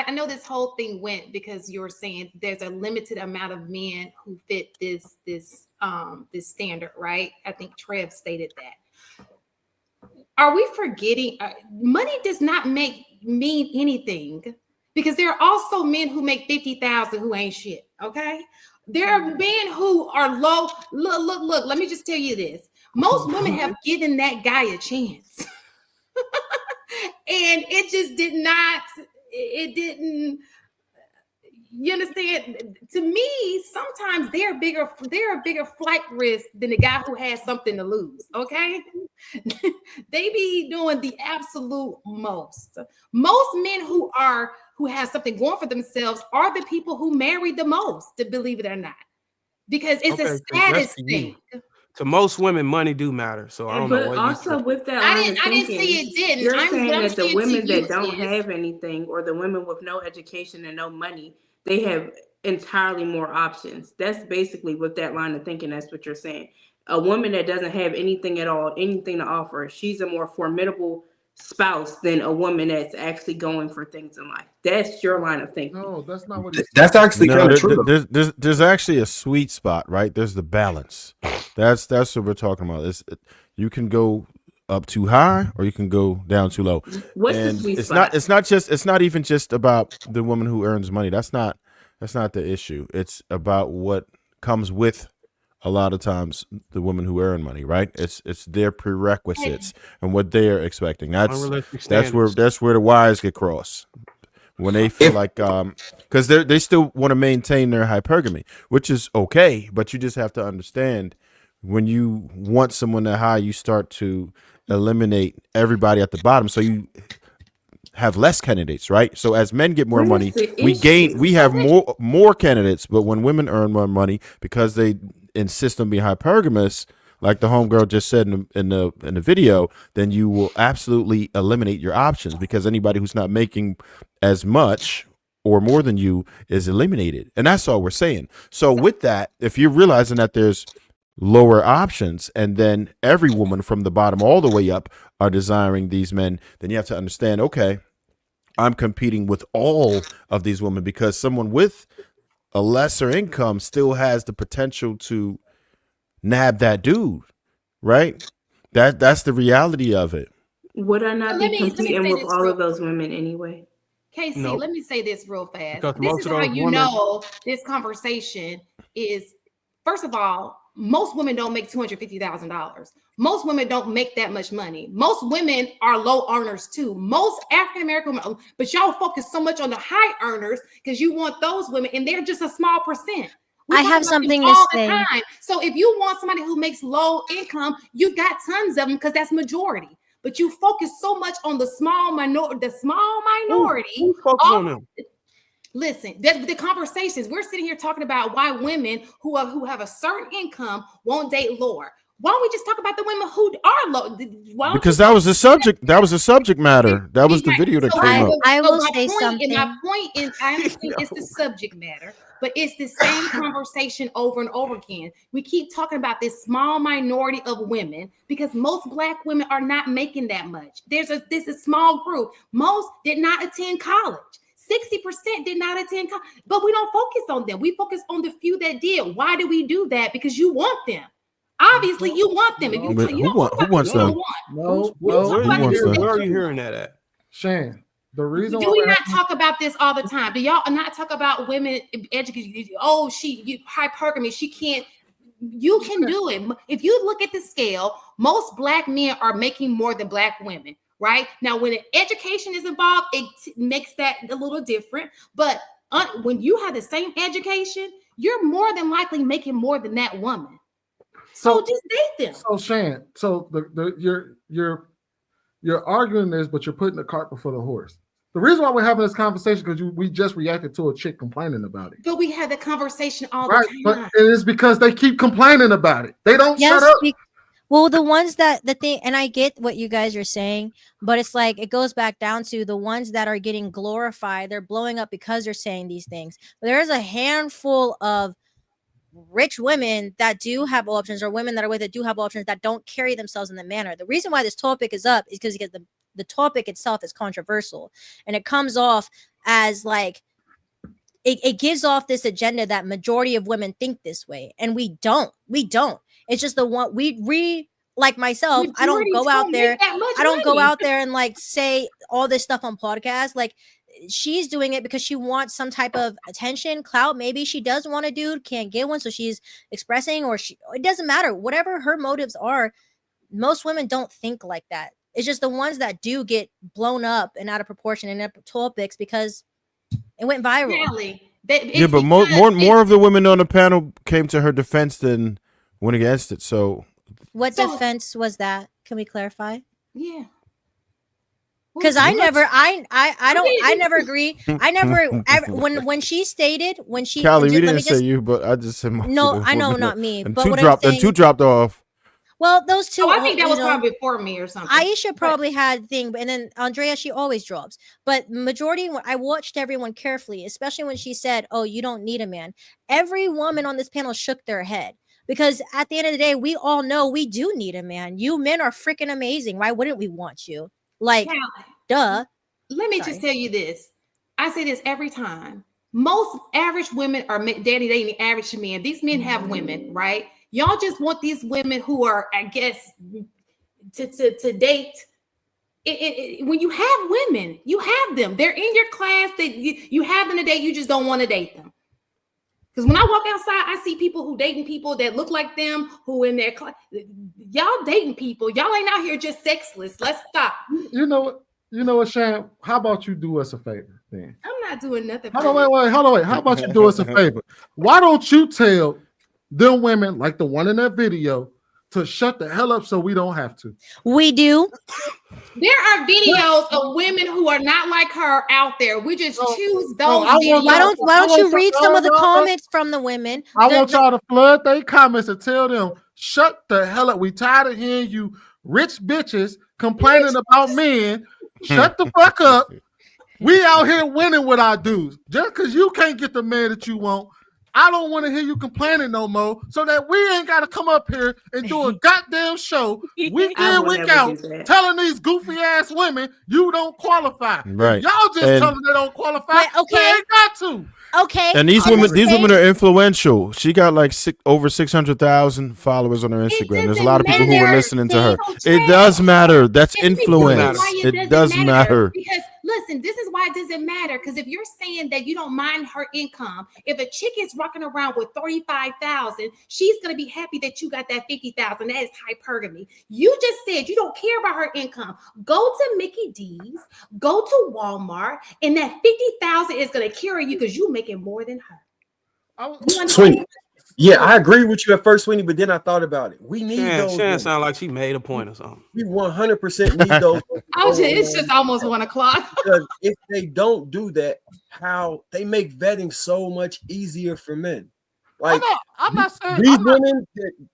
I know this whole thing went because you were saying there's a limited amount of men who fit this standard, right? I think Trev stated that. Are we forgetting money does not mean anything, because there are also men who make 50,000 who ain't shit. Okay, there are men who are low. Look. Let me just tell you this: most women have given that guy a chance, and it just did not. It didn't. You understand? To me, sometimes they're a bigger flight risk than the guy who has something to lose. Okay, they be doing the absolute most. Most men who have something going for themselves are the people who marry the most, to believe it or not, because it's a status thing. To most women, money do matter. So I don't know. But also with that line of thinking, I didn't say it didn't. You're saying that the women that don't have anything, or the women with no education and no money, they have entirely more options. That's basically with that line of thinking. That's what you're saying. A woman that doesn't have anything at all, anything to offer, she's a more formidable spouse than a woman that's actually going for things in life. That's your line of thinking. No, that's not what. That's actually kind of true. There's actually a sweet spot, right? There's the balance. That's what we're talking about. You can go up too high or you can go down too low. What's and the sweet spot? It's not even just about the woman who earns money. That's not the issue. It's about what comes with a lot of times the women who earn money, right? It's their prerequisites and what they are expecting. That's where the wires get crossed. When they feel like because they still want to maintain their hypergamy, which is okay, but you just have to understand, when you want someone that high, you start to eliminate everybody at the bottom, so you have less candidates, right? So as men get more money, we have more candidates. But when women earn more money, because they insist on being hypergamous, like the homegirl just said in the video, then you will absolutely eliminate your options, because anybody who's not making as much or more than you is eliminated. And that's all we're saying. So with that, if you're realizing that there's lower options, and then every woman from the bottom all the way up are desiring these men, then you have to understand, okay, I'm competing with all of these women, because someone with a lesser income still has the potential to nab that dude, right? That's the reality of it. Would I not be competing with all of those women anyway? Casey, let me say this real fast. This is how you know this conversation is, first of all, most women don't make $250,000. Most women don't make that much money. Most women are low earners too. Most African-American women, but y'all focus so much on the high earners because you want those women, and they're just a small percent. I have something to say. So if you want somebody who makes low income, you've got tons of them, because that's majority. But you focus so much on the small minority. Who focus on them? Listen, the conversations we're sitting here talking about why women who have a certain income won't date lower. Why don't we just talk about the women who are low? Because that was the subject. That was the subject matter. That was the video that came up. I will say something. And my point is, I understand it's the subject matter, but it's the same conversation over and over again. We keep talking about this small minority of women because most Black women are not making that much. This is a small group. Most did not attend college. 60% did not attend college, but we don't focus on them. We focus on the few that did. Why do we do that? Because you want them. Obviously, you want them. If who wants them? No. Where are you hearing that at? Shane, the reason do we not talk about this all the time? Do y'all not talk about women education? Oh, hypergamy. She can't. You can do it. If you look at the scale, most Black men are making more than Black women. Right now, when education is involved, it makes that a little different. But when you have the same education, you're more than likely making more than that woman. So just date them. So Shane, you're arguing this, but you're putting the cart before the horse. The reason why we're having this conversation because we just reacted to a chick complaining about it. But we have the conversation all the time. But it is because they keep complaining about it. They don't shut up. Well, the ones that and I get what you guys are saying, but it's like it goes back down to the ones that are getting glorified. They're blowing up because they're saying these things. But there's a handful of rich women that do have options, or women that are with it do have options that don't carry themselves in the manner. The reason why this topic is up is because the topic itself is controversial, and it comes off as like it gives off this agenda that majority of women think this way, and we don't. It's just the one we like myself. I don't go out there. I don't go out there and like say all this stuff on podcasts. Like she's doing it because she wants some type of attention, clout. Maybe she does want a dude, can't get one, so she's expressing, or it doesn't matter. Whatever her motives are, most women don't think like that. It's just the ones that do get blown up and out of proportion in their topics because it went viral. Yeah, but more of the women on the panel came to her defense than went against it. So what defense was that? Can we clarify? Yeah. Because I never agree. I never when she stated Callie, we didn't say you, but I just said no. I know, not me. And but two dropped off. Well, those two. I think that was probably before me or something. Aisha probably had thing, and then Andrea, she always drops. But majority, I watched everyone carefully, especially when she said, "Oh, you don't need a man." Every woman on this panel shook their head because at the end of the day, we all know we do need a man. You men are freaking amazing. Why wouldn't we want you? Like, duh. Let me just tell you this. I say this every time. Most average women are dating average men. These men have women, right? Y'all just want these women who are, I guess, to date. When you have women, you have them. They're in your class. That you have them to date. You just don't want to date them. Because when I walk outside, I see people who dating people that look like them, who in their class. Y'all dating people. Y'all ain't out here just sexless. Let's stop. You know what, Shan? How about you do us a favor then? I'm not doing nothing. Hold on, wait. How about you do us a favor? Why don't you tell them women like the one in that video to shut the hell up so we don't have to? We do. There are videos of women who are not like her out there. We just choose those videos. Why don't you read some of the comments from the women? I want y'all to flood their comments and tell them, shut the hell up. We tired of hearing you rich bitches complaining about men. Shut the fuck up. We out here winning with our dudes. Just because you can't get the man that you want, I don't want to hear you complaining no more, so that we ain't got to come up here and do a goddamn show week in, week out, telling these goofy ass women you don't qualify. Right. Y'all just tell them they don't qualify. Right, okay. They ain't got to. Okay. And these women are influential. She got like over 600,000 followers on her Instagram. There's a lot of people who are listening to her. It does matter. That's influence. It does matter. Because listen, this is why it doesn't matter. Because if you're saying that you don't mind her income, if a chick is walking around with 35,000, she's gonna be happy that you got that 50,000. That is hypergamy. You just said you don't care about her income. Go to Mickey D's, go to Walmart, and that 50,000 is gonna carry you because you making more than her. Sweeney. Yeah, I agree with you at first, Sweeney, but then I thought about it. We need those. Shan sound like she made a point or something. We 100% need those. It's just almost 1 o'clock. Because if they don't do that, how they make vetting so much easier for men. Like I'm not saying these women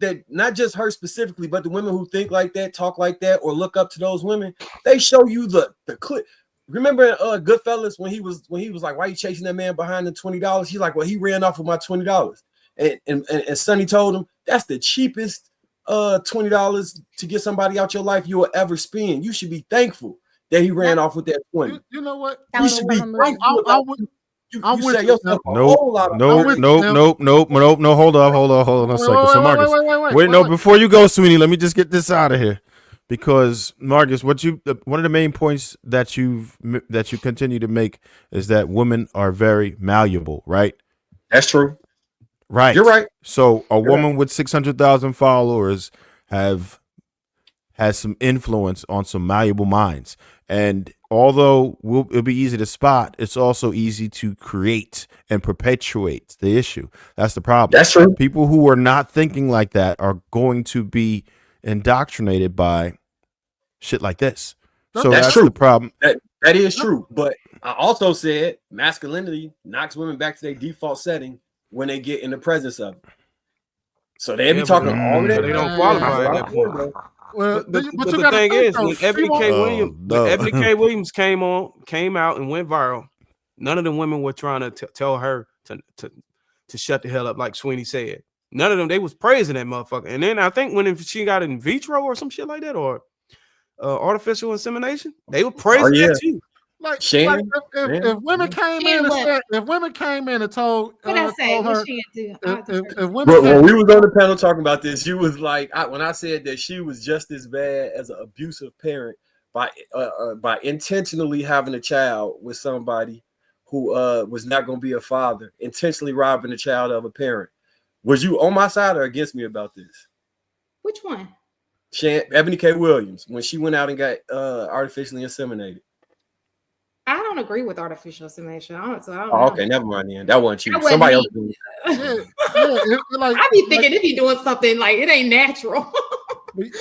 that not just her specifically, but the women who think like that, talk like that, or look up to those women, they show you the clip. Remember Goodfellas when he was like, why are you chasing that man behind the $20? He's like, well, he ran off with my $20. And Sonny told him that's the cheapest $20 to get somebody out your life you will ever spend. You should be thankful that he ran off with that 20. You know what? You should be thankful. I'm You with set you. yourself a whole lot of Nope. Hold on a second. So Marcus, wait, before you go, Sweeney, let me just get this out of here. Because Marcus, one of the main points that you continue to make is that women are very malleable, right? That's true. Right. You're right. So a woman with 600,000 followers has some influence on some malleable minds. And although it'll be easy to spot, it's also easy to create and perpetuate the issue. That's the problem. That's true. People who are not thinking like that are going to be indoctrinated by shit like this. So that's true. the problem. That is true. But I also said masculinity knocks women back to their default setting when they get in the presence of it. So they be talking all of that. They don't qualify at that point. Well, but the thing is, when Ebony K. Williams came out and went viral, none of the women were trying to tell her to shut the hell up, like Sweeney said. None of them, they was praising that motherfucker. And then I think when she got in vitro or some shit like that, or artificial insemination, they were praising that too. Like Shannon, if women came in and said, if women came in and told What I say? told her, What she do? if women But came, when we was on the panel talking about this, she was like, when I said that she was just as bad as an abusive parent by intentionally having a child with somebody who was not going to be a father, intentionally robbing the child of a parent. Was you on my side or against me about this? Which one? Ebony K. Williams, when she went out and got artificially inseminated. I don't agree with artificial insemination. I don't Oh, okay, never mind then. That wasn't you. That Somebody else. like I be thinking it be doing something like it ain't natural.